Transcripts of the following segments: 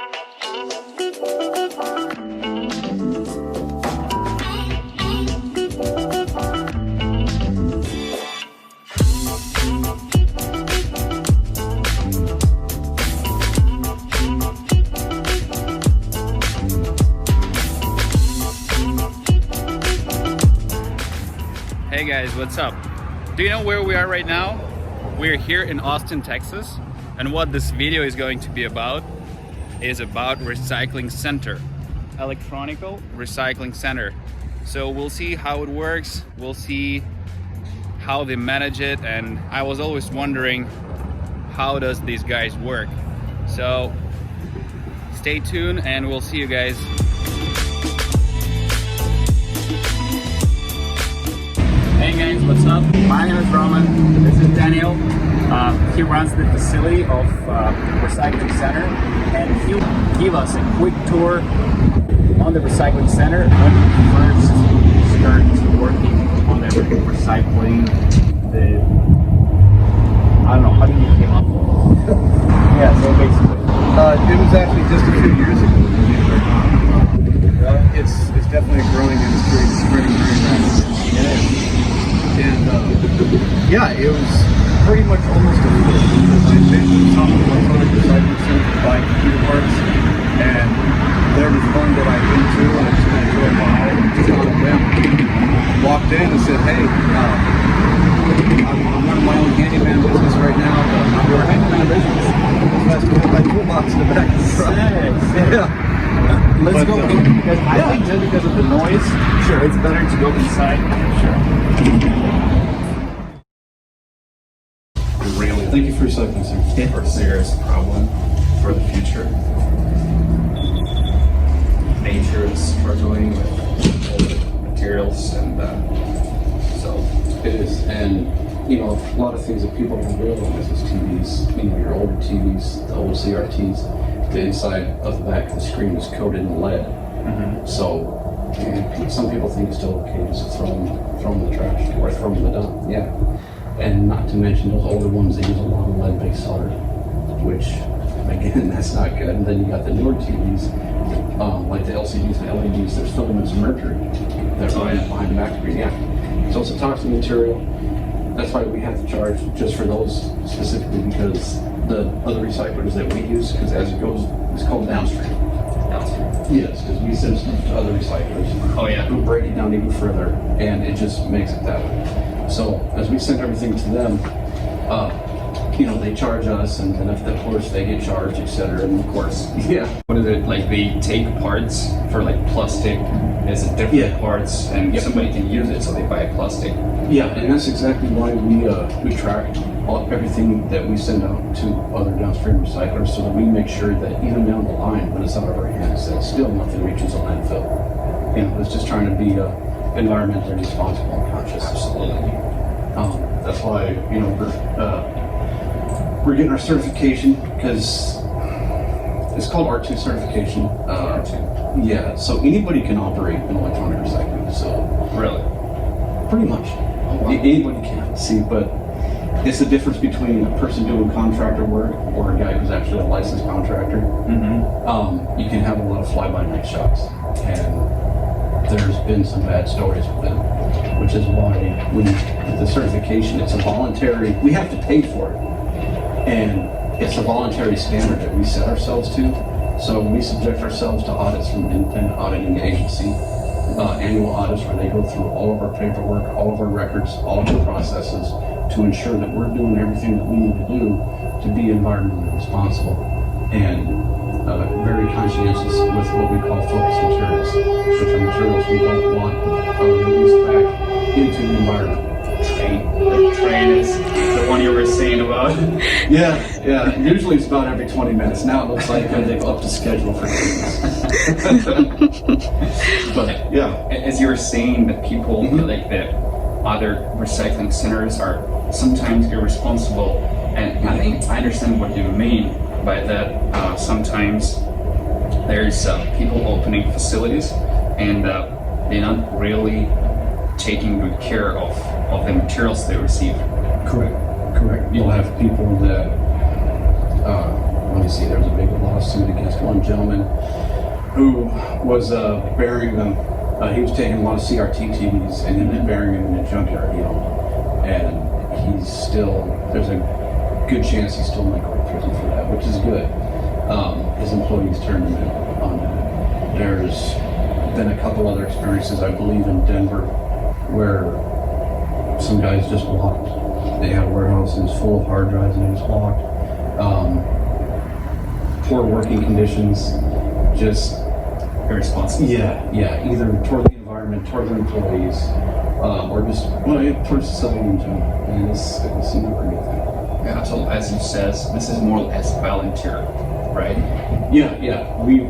Hey guys, what's up? Do you know where we are right now? We're here in Austin, Texas, and what this video is going to be about is about recycling center, electronical recycling center. So we'll see how it works, we'll see how they manage it, and I was always wondering, how does these guys work? So stay tuned and we'll see you guys. Hey guys, what's up? My name is Roman, this is Daniel. He runs the facility of Recycling Center, and he'll give us a quick tour on the Recycling Center when we first start working on the recycling. I don't know, how did you came up with it? Yeah, so basically. It was actually just a few years ago. It's definitely a growing industry. It's spreading very rapidly. It is. And yeah, it was pretty much almost a flip because I envisioned some electronic recycling centers to buy computer parts, and there was one that I'd been to and I just kind of drove by and just on a whim walked in and said, hey, I'm running my own handyman business right now, but I'm your handyman business. So I put my toolbox in the back of the truck. Yeah. Let's go in, because I think just because of the noise, sure, it's better to go inside. Sure. Thank you for recycling, sir. For a serious problem for the future. Nature is struggling with all the materials, and so It is, and you know, a lot of things that people don't realize is TVs, you know, your older TVs, the old CRTs, the inside of the back of the screen is coated in lead. So some people think it's still okay just to throw them in the trash or throw them in the dump. Yeah. And not to mention those older ones, they use a lot of lead-based solder, which, again, that's not good. And then you got the newer TVs, like the LCDs and LEDs, they're still using mercury. They're behind the back screen, yeah. So it's a toxic material. That's why we have to charge just for those specifically, because the other recyclers that we use, because as it goes, it's called downstream. Yes, because we send stuff to other recyclers. Oh yeah. Who break it down even further, and it just makes it that way. So as we send everything to them, you know, they charge us, and then of course they get charged, etc. And of course, yeah. What is it, like they take parts for like plastic, there's a different parts, and somebody can use it, so they buy plastic. Yeah, and that's exactly why we track everything that we send out to other downstream recyclers, so that we make sure that even down the line, when it's out of our hands, that still nothing reaches a landfill. You know, it's just trying to be environmentally responsible and conscious. Absolutely. That's why, you know, we're getting our certification, because it's called R2 certification. R2. Yeah, so anybody can operate an electronic recycling facility. Really? Pretty much. Oh, wow. Anybody can. See, but it's the difference between a person doing contractor work or a guy who's actually a licensed contractor. You can have a lot of fly-by-night shops, and there's been some bad stories with them, which is why the certification, it's a voluntary, we have to pay for it, and it's a voluntary standard that we set ourselves to. So we subject ourselves to audits from an independent auditing agency, annual audits where they go through all of our paperwork, all of our records, all of our processes to ensure that we're doing everything that we need to do to be environmentally responsible and very conscientious with what we call focus materials, which are materials we don't want released back into the environment. The train is the one you were saying about. Yeah. Usually it's about every 20 minutes. Now it looks like they've upped the schedule for things. But yeah. As you were saying, that people like the other recycling centers are sometimes irresponsible, and I think I understand what you mean by that. Sometimes there's people opening facilities, and they're not really taking good care of the materials they receive. Correct. You'll have people that let me see, there was a big lawsuit against one gentleman who was burying them. He was taking a lot of CRT TVs and then burying them in a junkyard he owned. And he's still, there's a good chance he still might go to prison for that, which is good. His employees turned him in on that. There's been a couple other experiences, I believe in Denver, where some guys just walked. They had warehouses full of hard drives and they just walked. Poor working conditions, just Irresponsible. yeah, either toward the environment, toward their employees, or just towards society in general. And it's never a good thing. Yeah, so as you says, this is more as volunteer, right? Yeah. We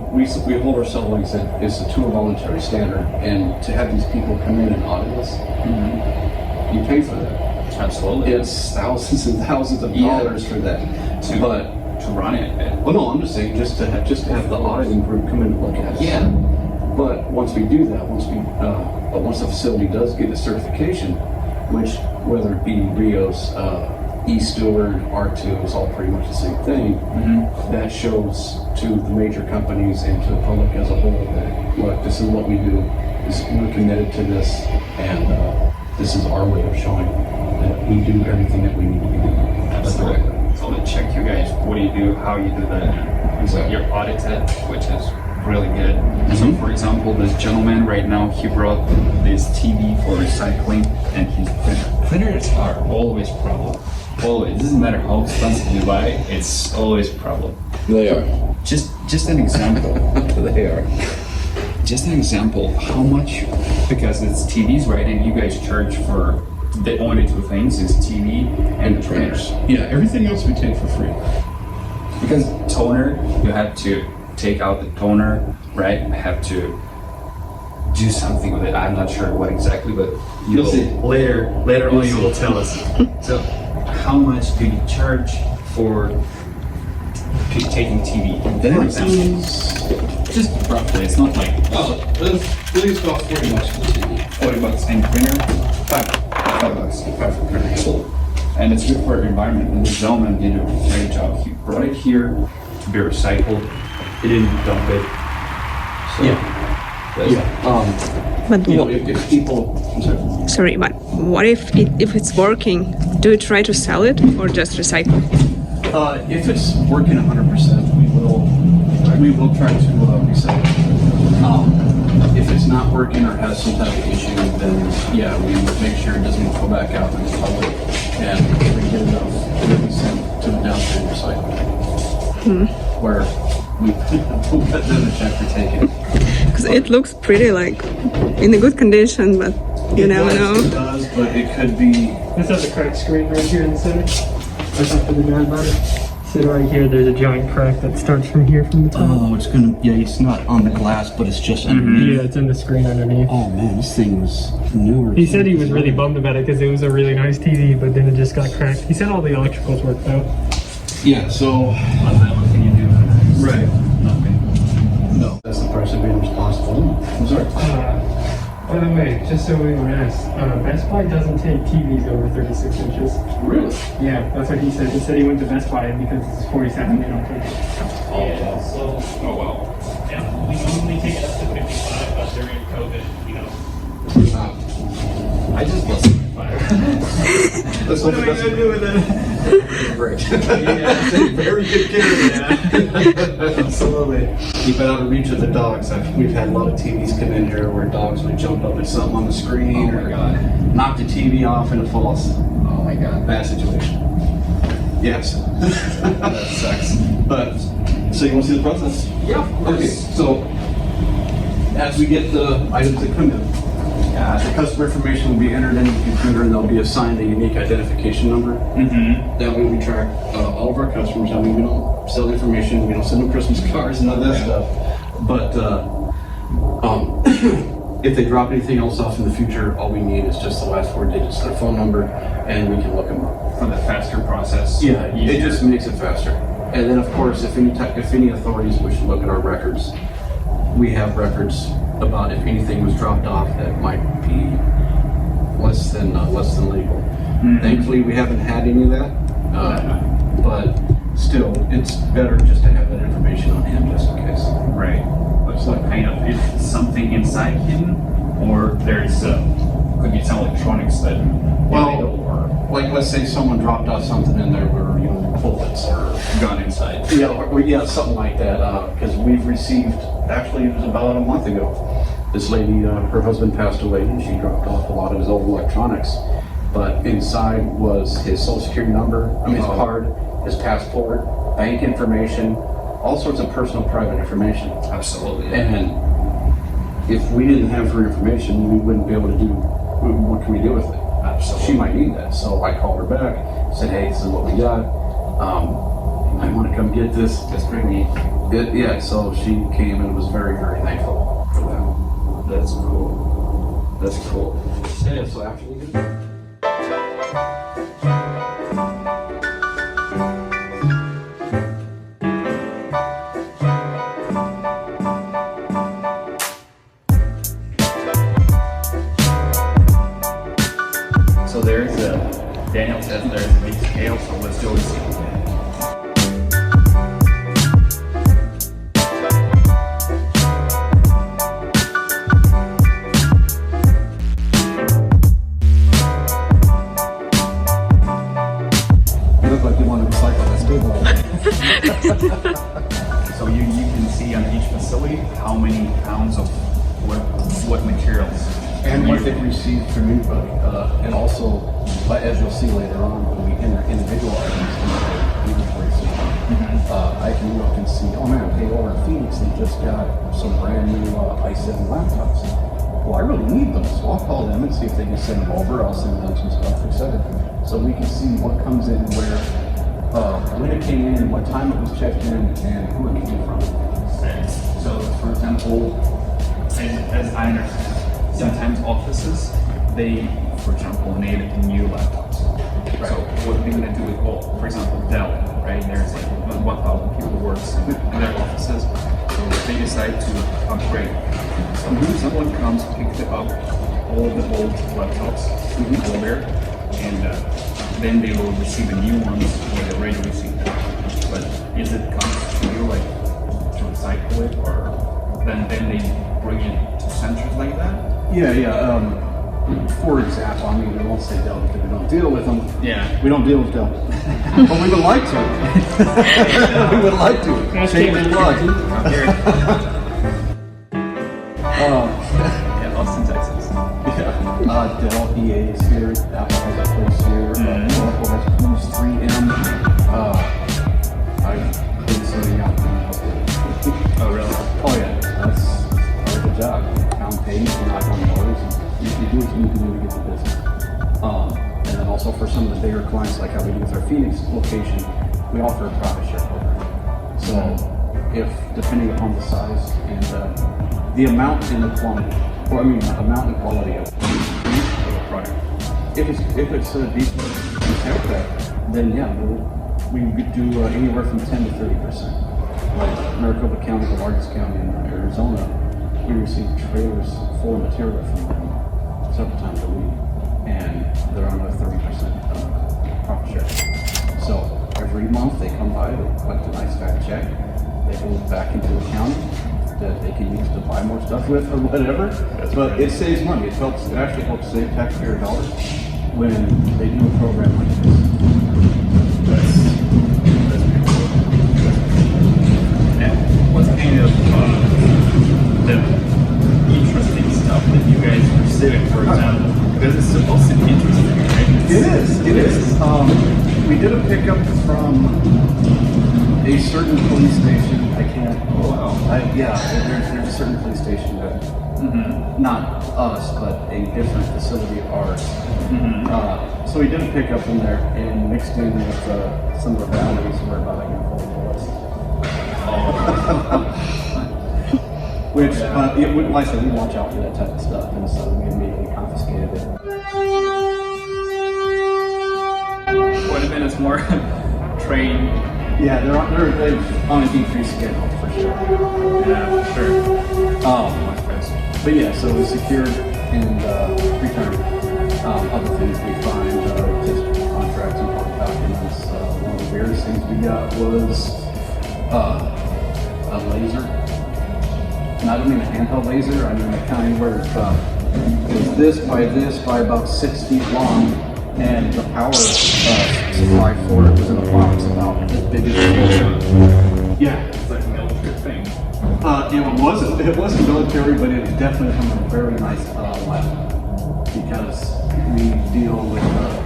hold ourselves, like I said, it's to a voluntary standard, and to have these people come in and audit us, you pay for that. Absolutely. It's thousands and thousands of dollars for that. To run it. Well, no, I'm just saying just to have the auditing group come in and look at us. Yeah. But once we do that, once the facility does get a certification, which whether it be Rios, E-Steward, R2 is all pretty much the same thing. That shows to the major companies and to the public as a whole that look, this is what we do. We're committed to this, and this is our way of showing that we do everything that we need to be doing. Absolutely. So let's check you guys. What do you do? How you do that? Exactly. You're audited, which is really good. So, for example, this gentleman right now, he brought this TV for recycling, and his printers are always a problem. Always. It doesn't matter how expensive you buy, it's always a problem. They are. Just an example. They are. Just an example. How much? Because it's TVs, right? And you guys charge for the only two things is TV and the printers. Yeah, everything else we take for free. Because toner, you have to take out the toner, right? Have to do something with it. I'm not sure what exactly, but You'll see. Later on you will tell us. So how much do you charge for taking TV, for example? Just roughly, it's not like Please about $40 for the TV. $40 and printer, $5 $5 for printer. Cool. And it's good for the environment. And the gentleman did a great job. He brought it here to be recycled. He didn't dump it. So But if people, I'm sorry. sorry, but what if it's working? Do you try to sell it or just recycle? If it's working 100%, we will try to resell it. If it's not working or has some type of issue, then yeah, we make sure it doesn't go back out to the public, and if we get enough, it'll be sent to the downstream recycling, where we'll let them a check for taking it. Because it looks pretty like in a good condition, but you never know. It does, but it could be. This has a cracked screen right here in the center. I talked to the guy about it. So right here, there's a giant crack that starts from here from the top. Oh, it's gonna. Yeah, it's not on the glass, but it's just underneath. Yeah, it's in the screen underneath. Oh man, this thing was newer. He said he was really bummed about it because it was a really nice TV, but then it just got cracked. He said all the electricals worked out. Yeah, so. What can you do? Right. Nothing. No. That's the price of being responsible. I'm sorry. By the way, just so we were asked, Best Buy doesn't take TVs over 36 inches. Really? Yeah, that's what he said. He said he went to Best Buy and because it's 47, they don't take it. Yeah, so, Oh wow. yeah, we normally take it up to 55, but during COVID, you know. I just lost my fire. That's what What am I gonna do with it? Great. Yeah, take very good care of it. Absolutely. Keep it out of reach of the dogs. We've had a lot of TVs come in here where dogs would jump up at something on the screen Oh my God. knock the TV off and it falls. Oh my God. Bad situation. Yes. That sucks. But, so you want to see the process? Yeah, of course. Okay, so as we get the items that come in, the customer information will be entered in the computer and they'll be assigned a unique identification number. That way we track all of our customers. I mean, we don't sell information, we don't send them Christmas cards and all that stuff. But if they drop anything else off in the future, all we need is just the last 4 digits, their phone number, and we can look them up. For the faster process. Yeah, it just makes it faster. And then, of course, if any authorities wish to look at our records, we have records about if anything was dropped off that might be less than legal. Thankfully, we haven't had any of that. but still, it's better just to have that information on hand just in case. Right. But what kind of, is something inside hidden, or there's could be some electronics that or Like, let's say someone dropped off something in there where, you know, bullets or gun inside. yeah, yeah, something like that. Because we've received, actually, it was about a month ago. This lady, her husband passed away, and she dropped off a lot of his old electronics. But inside was his social security number, his card, his passport, bank information, all sorts of personal, private information. Absolutely. And if we didn't have her information, we wouldn't be able to do. What can we do with it? Absolutely. She might need that. So I called her back, said, hey, this is what we got. I want to come get this. That's pretty neat. Yeah, so she came and was very, very thankful for that. That's cool. That's cool. Yeah, so after we did that. So there's Daniel says there's a big scale, so let's go and see. You look like you want to recycle this table. So you can see on each facility how many pounds of what materials. And what they've received from anybody. And also, as you'll see later on, when we enter individual items in the inventory system, I can look and see, oh man, hey, over in Phoenix, they just got some brand new i7 laptops. Well, I really need them, so I'll call them and see if they can send them over. I'll send them some stuff, etc. So we can see what comes in where, when it came in, what time it was checked in, and who it came from. So, for example, as I understand, sometimes offices, they, for example, need new laptops. So what are they going to do with, well, for example, Dell, right? There's like 1,000 people who works in their offices. So they decide to upgrade. So someone comes, picks up all the old laptops over there, and then they will receive the new ones when they already received them. But is it comes to you like to recycle it, or then they bring it to centers like that? Yeah. For example, I mean, we won't say Dell because we don't deal with them. Yeah. We don't deal with Dell. But we would like to. We would like to. Shameless plug. Yeah, Austin, Texas. Yeah. Dell, EA is here. Apple has a place here. Oracle has a place. 3M. I've been sitting out there. Oh, really? Oh, yeah. That's part of the job. Pound page, knock on doors. You do what you need to do to get the business. And then also for some of the bigger clients, like how we do with our Phoenix location, we offer a profit share program. So if, depending upon the size and the amount and the quantity, or I mean, the amount and quality of the product, if it's a decent haircut, then yeah, we do anywhere from 10 to 30%. Like Maricopa County, the largest county in Arizona, we receive trailers full of material from them several times a week, and they're on a 30% profit share. So every month they come by, they collect a nice fat check, they go back into the county that they can use to buy more stuff with or whatever. But it saves money. It actually helps save taxpayer dollars when they do a program like this. That's pretty cool. And what's kind of the interesting stuff that you guys are receiving, for example? Because it's supposed to be interesting, right? It is. We did a pickup from a certain police station. I can't. Oh, wow. There's a certain police station that, not us, but a different facility of ours. So we did a pickup in there and mixed in with some of the batteries were about like full bullets. Which, like I said, we watch out for that type of stuff, and so we immediately confiscated it. Would have been a more trained. Yeah, they're on a D3 schedule for sure. Yeah, for sure. But yeah, so we secured and returned other things we find, just contracts and documents. One of the weirdest things we got was a laser. And I don't mean a handheld laser, I mean the kind where it's this by about 6 feet long, and the power supply for it was in a box about as big as a yeah. It's like a military thing. It wasn't military, but it was definitely from a very nice lab, because we deal with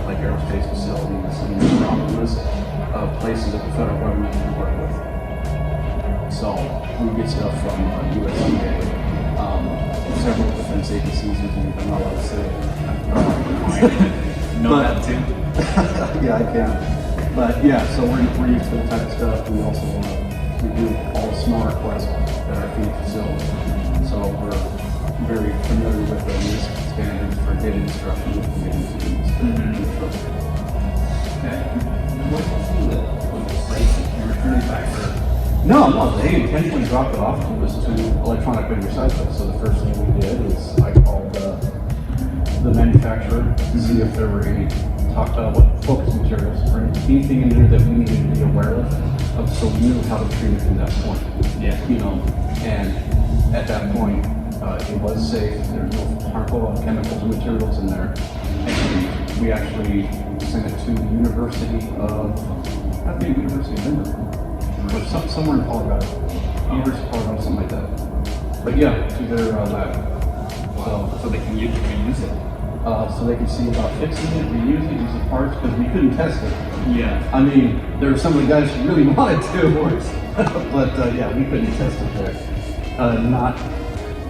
like aerospace facilities and a long list of places that the federal government we work with. So we get stuff from USDA, several defense agencies, and I'm not allowed to say it. Know that too? Yeah, I can. But yeah, so we're used to the type of stuff. We also we do all the small requests at our feed facility. So we're very familiar with the NIST standards for data instruction with the agencies. Okay. What's the place that you return it back for? No, they intentionally dropped it off to us to electronically recycle. So the first thing we did is I called the manufacturer to see if there were any what focus materials or anything in there that we needed to be aware of, so we knew how to treat it from that point. Yeah. And at that point, it was safe. There's no harmful chemicals or materials in there. And we actually sent it to the University of Denver, or somewhere in Colorado. University of Colorado, something like that. But yeah, to their lab. So they can use it. So they can see about fixing it, reusing it, use the parts, because we couldn't test it. Yeah. I mean, there were some of the guys who really wanted to, but yeah, we couldn't test it there. Not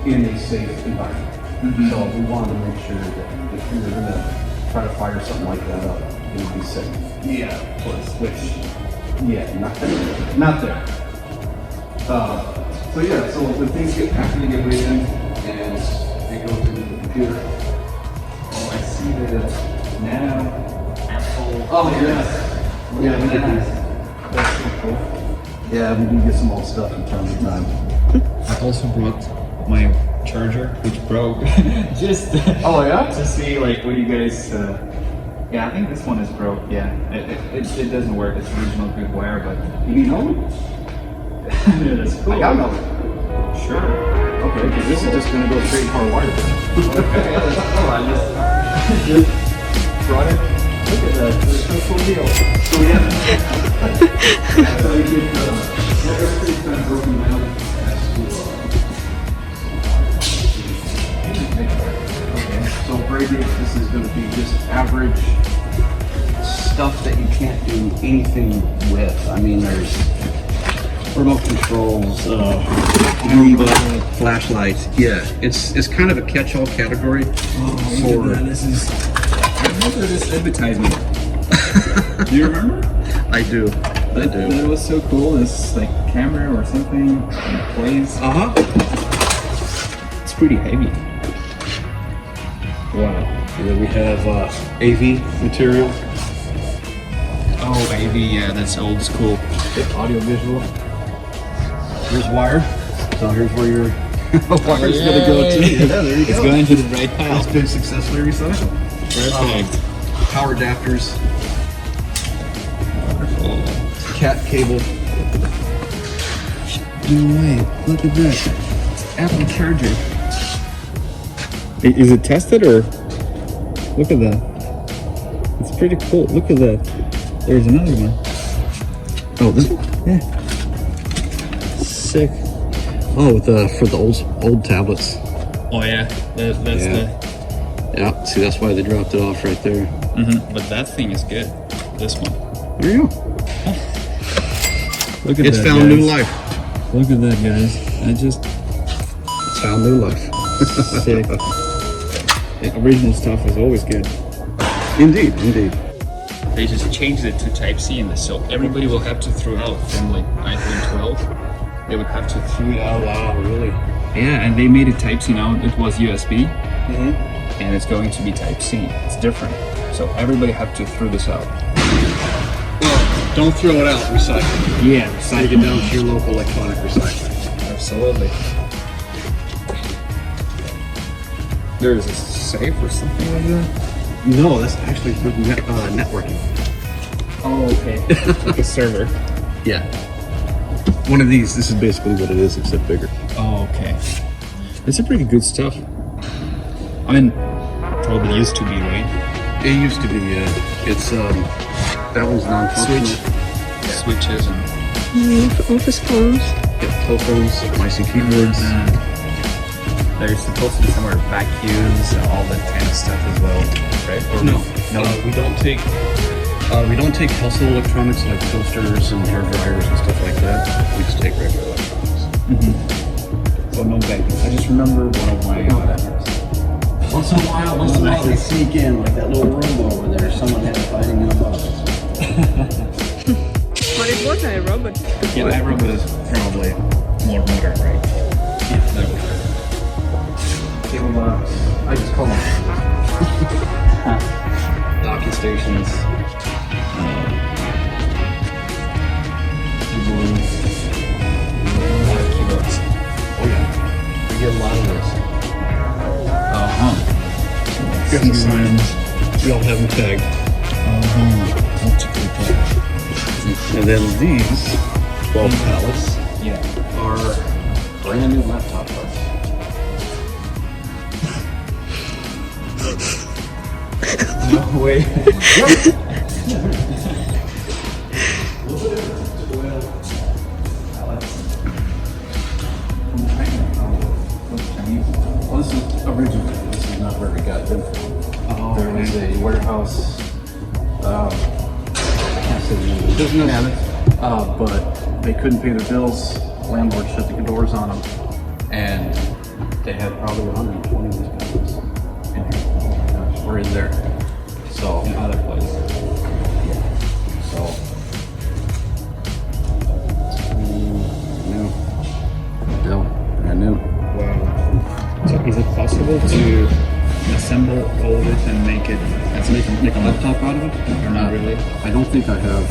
in a safe environment. Mm-hmm. So we wanted to make sure that if we were going to try to fire something like that up, it would be safe. Yeah, of course. Which, yeah, not there. Not there. So yeah, so when things get after they get weighed in and they go through the computer. Oh, I see the nano apple. Oh yeah. Yeah, we did that. That's so cool. Yeah, we do get some old stuff from time to time. I also brought my charger, which broke, just Oh yeah? to see like what you guys. Yeah, I think this one is broke. Yeah, it doesn't work. It's original good wire, but You know? yeah, that's cool. I got no. Sure. Okay, because this is just gonna go straight hardwired. Okay, that's cool. I just brought it. Look at that. It's a cool deal. So yeah. So we did everything's kind of broken down as to okay. So braided, this is gonna be just average stuff that you can't do anything with. I mean, there's remote controls, Roomba, flashlights. Yeah, it's kind of a catch-all category for. This is. I remember this advertisement. Do you remember? I do. That was so cool. This like camera or something and it plays. It's pretty heavy. Wow. And then we have AV material. Oh, AV, yeah, that's old school. Audio visual. Here's wire. So here's where your wire's gonna go to. Yeah, there you It's go. going to the right It's path. been successfully recycled. Perfect. Power adapters. Cat cable. No way. Look at that. Apple charger. Is it tested or? Look at that. It's pretty cool. Look at that. There's another one. Oh, this one? Yeah. Sick. Oh, for the old tablets. Oh yeah, that's Yeah. Yeah. See, that's why they dropped it off right there. But that thing is good. This one. There you go. Look at It's that, found guys. new life. Look at that, guys. I just It's found new life. sick. Original stuff is always good. Indeed, indeed. They just changed it to Type-C in this, so everybody will have to throw out from like 1912. They would have to throw it out. Wow, really? Yeah, and they made it Type-C now. It was USB, and it's going to be Type-C. It's different. So everybody have to throw this out. Well, don't throw it out. Recycle. Yeah, Take it down to your local electronic recycling. Absolutely. There is a safe or something like that. No, that's actually networking. Oh, okay. Like a server. Yeah. One of these, this is basically what it is, except bigger. Oh, okay. It's a pretty good stuff. I mean, probably used to be, right? It used to be, yeah. It's, that one's non-functional. Switches and Office phones. Yeah, telephones, mice and keyboards. there's supposed to be somewhere vacuums and all that kind of stuff as well, right? Or No, no. we don't take household electronics like toasters and hair dryers and stuff like that. We just take regular electronics. So no vacuums. I just remember one of my. Once in a while, they sneak in like that little room over there. Someone had fighting in a box. But it was a robot. Yeah, that robot is probably more modern, right? Yeah, that was good. Cable box. I just call them docking stations. Keyboards. Keyboards. Oh yeah, we get a lot of this. Here's the signs. We all have them tagged. That's a cool thing. And then these 12 pallets Yeah. are brand new laptop parts. No way. Well, this is original. This is not where we got them from. Oh, There was a warehouse. I can't say the name of the business, but they couldn't pay their bills. Landlord shut the doors on them, and they had probably 120 of these pallets in here. We're in there. So In other places. So new. Bill, brand new. Wow. So is it possible to assemble all of it and make a laptop out of it? Or not really? I don't think I have.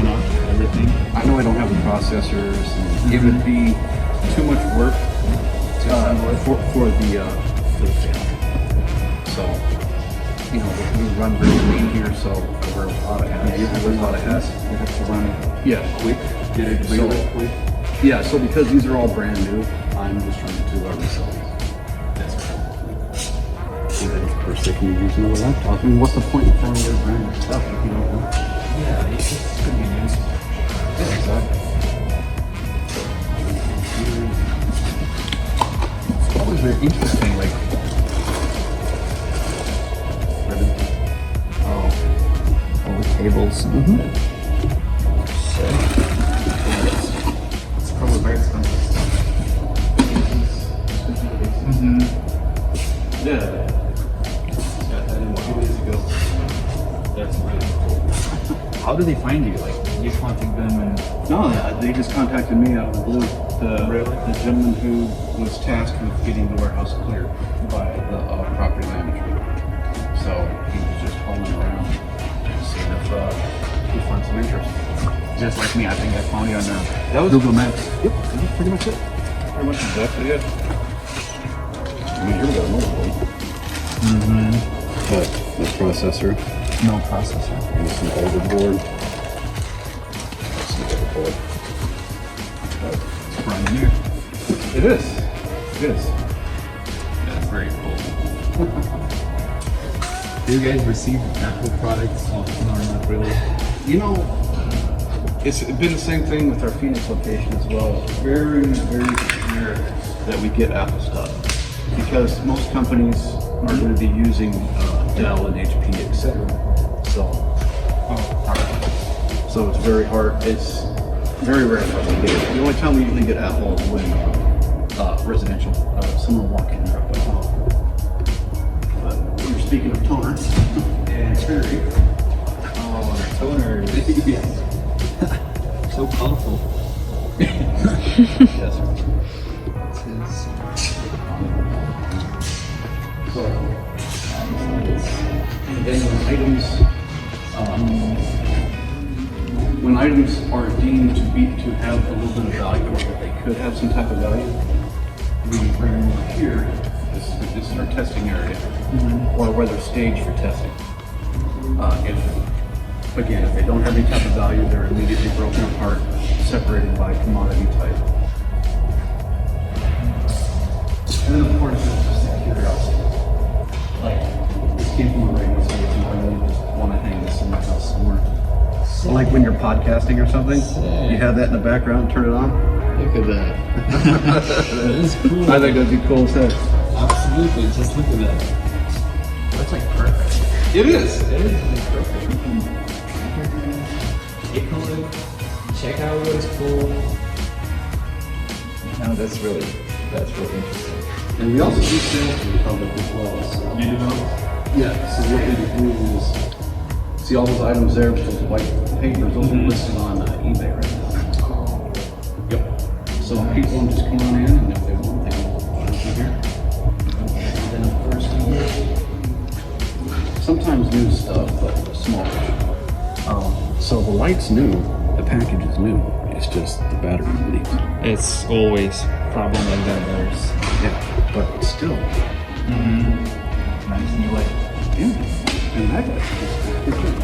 Not everything? I know I don't have the processors. And it would be too much work for the channel. So, you know, we run very lean here, so we're a lot of hats. We're a lot of hats. You have to run it. Yeah, quick. Get it really quick. Yeah, so because these are all brand new, I'm just trying to resell these. And then, of course, they can use another laptop. I mean, what's the point in throwing away brand new stuff if you don't know? Yeah, it's could be used. Yeah, exactly. It's always very interesting, like. Oh, all the cables. It's probably very expensive stuff. Yeah. Got that in 2 days ago. That's really cool. How do they find you? Like, you contact them and. No, they just contacted me out of the blue. Really? The gentleman who was tasked with getting the warehouse cleared by the property manager. So he was just calling around and seeing if he finds some interest. Just like me, I think I found you on That was Google Maps. Yep, that's pretty much it. Pretty much exactly it. I mean, here we got a motherboard. But no processor. No processor. And it's an older board. That's an older board. It's brand new. It is. It is. That's very cool. Do you guys receive Apple products often or not really? You know, it's been the same thing with our Phoenix location as well. It's very, very rare that we get Apple stuff because most companies are going to be using Dell and HP, etc. So it's very hard. It's very rare for us to get it. The only time we usually get Apple is when residential, someone walk in there. But you're speaking of toners and very. Oh, toners. Yeah. So colorful. Yes. So, and then when items are deemed to have a little bit of value, or that they could have some type of value, we bring them over here. This is our testing area, or where they're staged for testing. Again, if they don't have any type of value, they're immediately broken apart, separated by commodity type. And then of course, it's just a curiosity. Like, this came from a radio station. I really just want to hang this in my house somewhere. Like when you're podcasting or something, you have that in the background, turn it on. Look at that. That is cool. I think that'd be cool as heck. Absolutely. Just look at that. That's like perfect. It is. It is like perfect. Get going, check out what it's cool. No, that's really interesting. And we also do sales to the public as well. So. You do know? Yeah, so what we do is, see all those items there, those white papers, those are listed on eBay right now. Yep. So people can just come on in, and if they want, they can buy it here. And then of course, sometimes new stuff, but small. So the light's new, the package is new, it's just the battery leaks. It's always problem like that. There's Yeah, but it's still. nice new light. Yeah, and that it's good.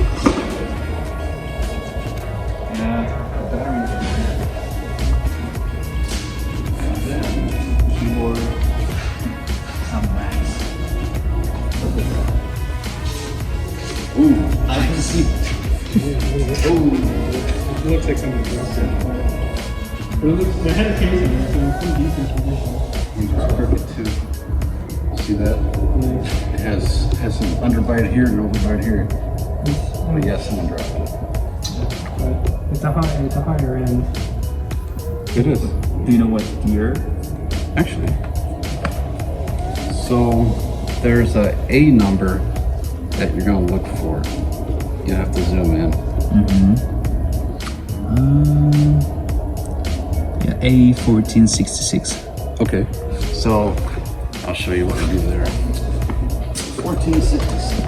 Yeah, the battery And then keyboard. sound nice. Look at that. Ooh, I can see. It looks like something dropped it. But it looks, they had a case in there, so it's in decent condition. and it's crooked too. See that? It has some underbite here and overbite here. But yes, someone dropped it. But it's a higher end. It is. Do you know what gear? Actually. So there's a number that you're gonna look for. You have to zoom in. Yeah, A1466. Okay. So I'll show you what to do there. 1466.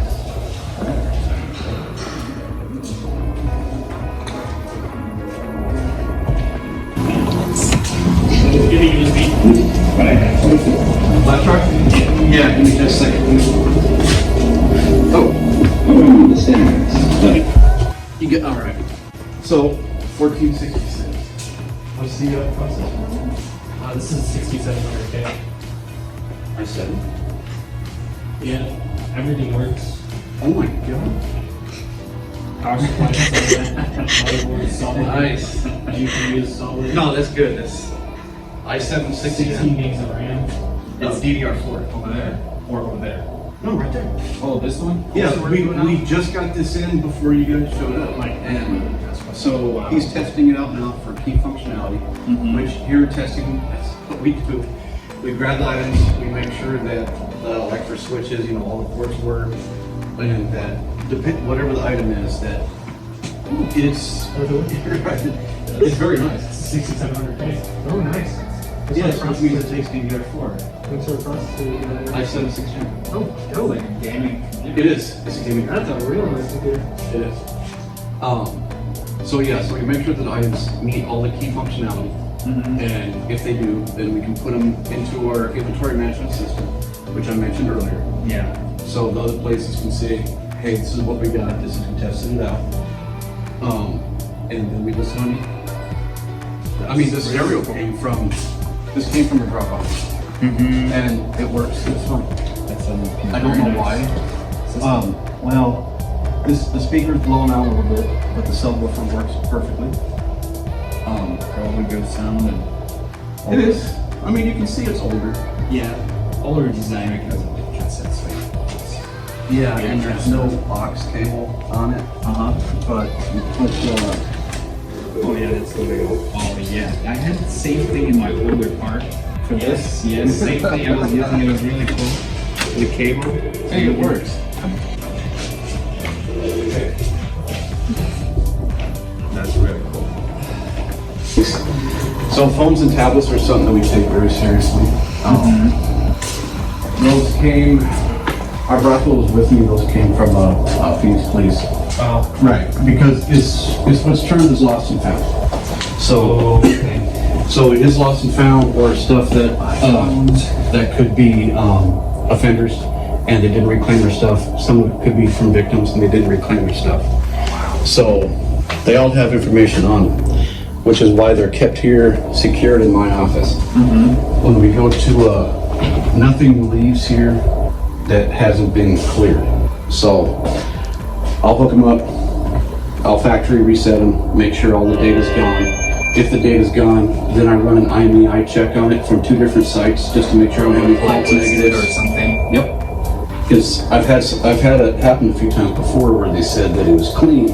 Get a USB. Left truck? Yeah, give me just a second. Oh. The same. You get, all right. So 1466. What's the process? This is 6700K. I said. Yeah, everything works. Oh my god. Power supply is solid. Motherboard is solid. Nice. GPU is solid. No, that's good. That's i7 16 16. gigs of RAM. It's DDR4 over there. Or over there. No, right there. Oh, this one? Yeah, So we're doing we just got this in before you guys showed up. And so he's testing it out now for key functionality, which here testing, that's what we do. We grab the items, we make sure that like for switches, all the ports work, and that whatever the item is, that it's it's very nice. 6700K. Oh, nice. Yeah, it means it takes DDR4. What sort of processor? i7 16. Oh, dope. Like a gaming. It is. It's a gaming. That's a real nice computer. It is. So we make sure that the items meet all the key functionality, and if they do, then we can put them into our inventory management system, which I mentioned earlier. Yeah. So the other places can say, hey, this is what we got, this is who tested it out. And then we listen on you. I mean, this stereo came from a Dropbox. And it works, it's fine. That's I don't know why. Well, the speaker's blown out a little bit, but the subwoofer works perfectly. Probably good sound and It is. I mean, you can see it's older. yeah, older design because of the cassettes. Yeah, and there's no aux cable on it. But Oh yeah, that's the way. Oh yeah, I had the same thing in my older car. For this, yes, same thing. I was using it. It was really cool. The cable. hey, it works. That's really cool. So phones and tablets are something that we take very seriously. Those came. Our Brothel was with me. Those came from Phoenix Police. Oh. Right, because it's what's termed as lost and found. So, so it is lost and found, or stuff that that could be offenders, and they didn't reclaim their stuff. Some of it could be from victims, and they didn't reclaim their stuff. So they all have information on them, which is why they're kept here, secured in my office. When we go to, nothing leaves here that hasn't been cleared. So I'll hook them up, I'll factory reset them, make sure all the data's gone. If the data's gone, then I run an IMEI check on it from 2 different sites just to make sure I don't have any false negatives or something. Yep. Because I've had it happen a few times before where they said that it was clean,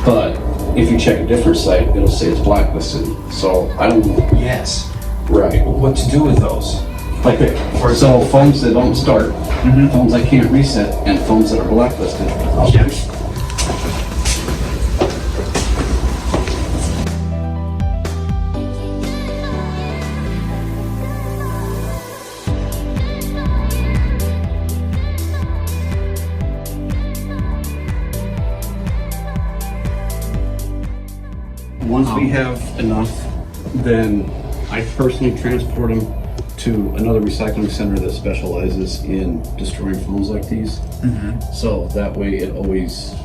but if you check a different site, it'll say it's blacklisted. So I don't. Yes. Right. What to do with those? Like, so phones that don't start, phones I can't reset, and phones that are blacklisted. Yes. Once we have enough, then I personally transport them to another recycling center that specializes in destroying phones like these. So that way it always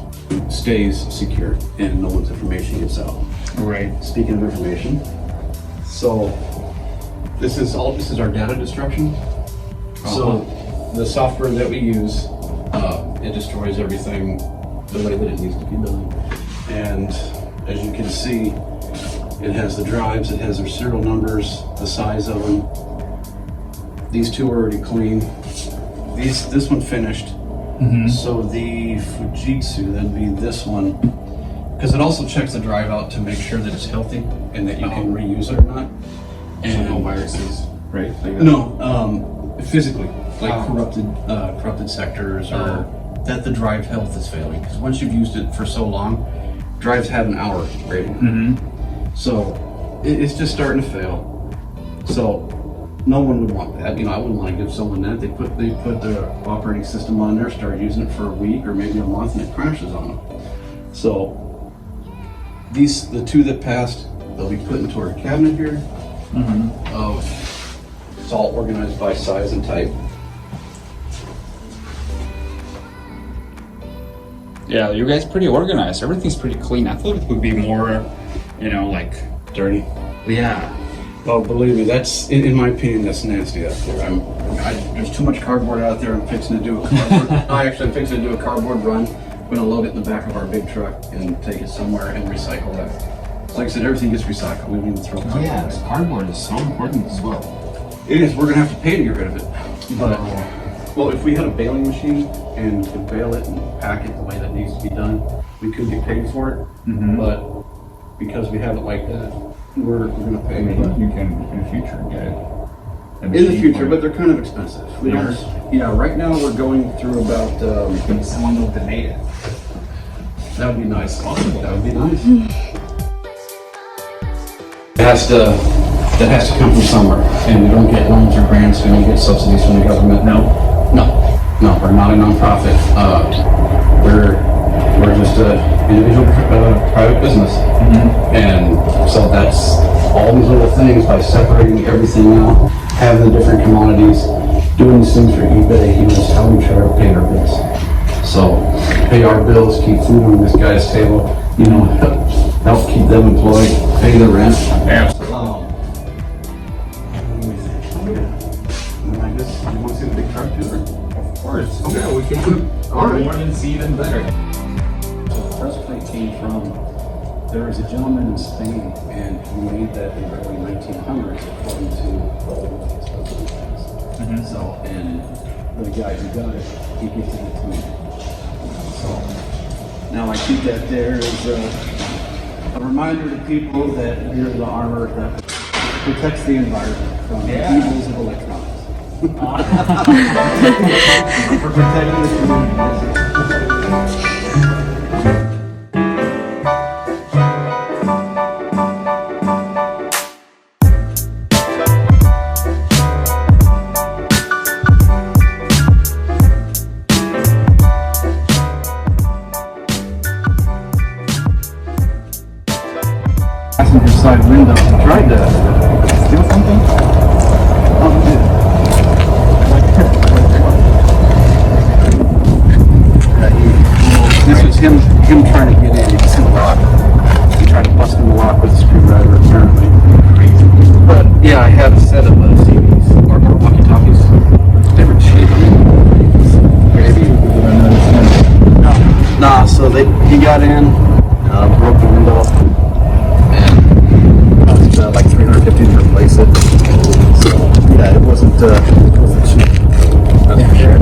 stays secure and no one's information gets out. Right. Speaking of information, so this is our data destruction. So the software that we use, it destroys everything the way that it needs to be done. And as you can see, it has the drives, it has their serial numbers, the size of them. These two are already clean. This one finished. So the Fujitsu, that'd be this one, because it also checks the drive out to make sure that it's healthy and that you can reuse it or not. And no viruses, right? Like no, physically, like corrupted sectors or that the drive health is failing. Because once you've used it for so long, drives have an hour rating. So it's just starting to fail. So no one would want that. You know, I wouldn't want to give someone that. They put their operating system on there, start using it for a week or maybe a month, and it crashes on them. So the two that passed, they'll be put into our cabinet here. It's all organized by size and type. Yeah, you guys pretty organized. Everything's pretty clean. I thought it would be more, like Dirty. yeah. Oh, believe me, that's in my opinion, that's nasty out there. There's too much cardboard out there. I'm fixing to do a cardboard. I'm fixing to do a cardboard run. I'm gonna load it in the back of our big truck and take it somewhere and recycle that. Like I said, everything gets recycled. We don't even throw cardboard away. Cardboard is so important as well. It is. We're gonna have to pay to get rid of it. But well, if we had a baling machine and could bale it and pack it the way that needs to be done, we could get paid for it. But because we have it like that, we're gonna pay. But You can in the future get it. in the future, but they're kind of expensive. We don't. Yeah. Right now we're going through about. Someone will donate it. That would be nice. That would be nice. That has to come from somewhere, and we don't get loans or grants. We don't get subsidies from the government. No, we're not a nonprofit. We're just a individual private business, and so that's all these little things by separating everything out, having the different commodities, doing these things for eBay. He was how we try to pay our bills. So pay our bills, keep food on this guy's table, help keep them employed, pay the rent. I guess you want to see the big truck too? Of course. Yeah, we can. All right. More than see, even better. The press plate came from, there was a gentleman in Spain, and he made that in the early 1900s, according to the old stuff. So, and the guy who got it, he gifted it to me. So, now I keep that there as a reminder to people that we're the armor that protects the environment from the evils of electronics. We're protecting the community. Passenger side window. Tried to steal something? This was he got in, broke the window, and cost like $350 to replace it. So yeah, it wasn't cheap. That's for sure.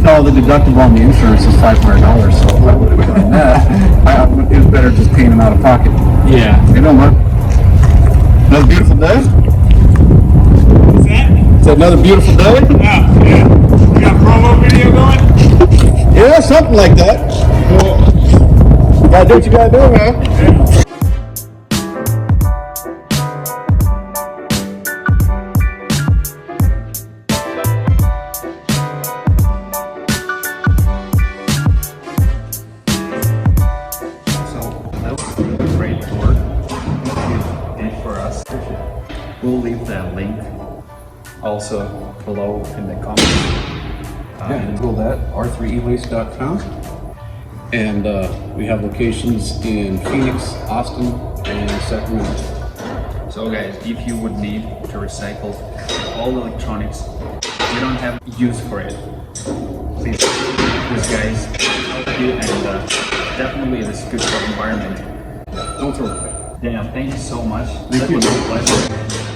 No, the deductible on the insurance is $500, so if I would have done that, it was better just paying him out of pocket. Yeah. You know, Mark? Another beautiful day? What's that? Is that another beautiful day? Yeah. You got promo video going? Yeah, something like that. Cool. Gotta do what you gotta do, man. Great work you did for us. We'll leave that link also below in the comments. Yeah, Google that, R3E WASTE.com. And we have locations in Phoenix, Austin, and Sacramento. So guys, if you would need to recycle all electronics, you don't have use for it, please, these guys help you, and definitely it is good for the environment. Don't throw it away. Damn, thank you so much. That was a pleasure.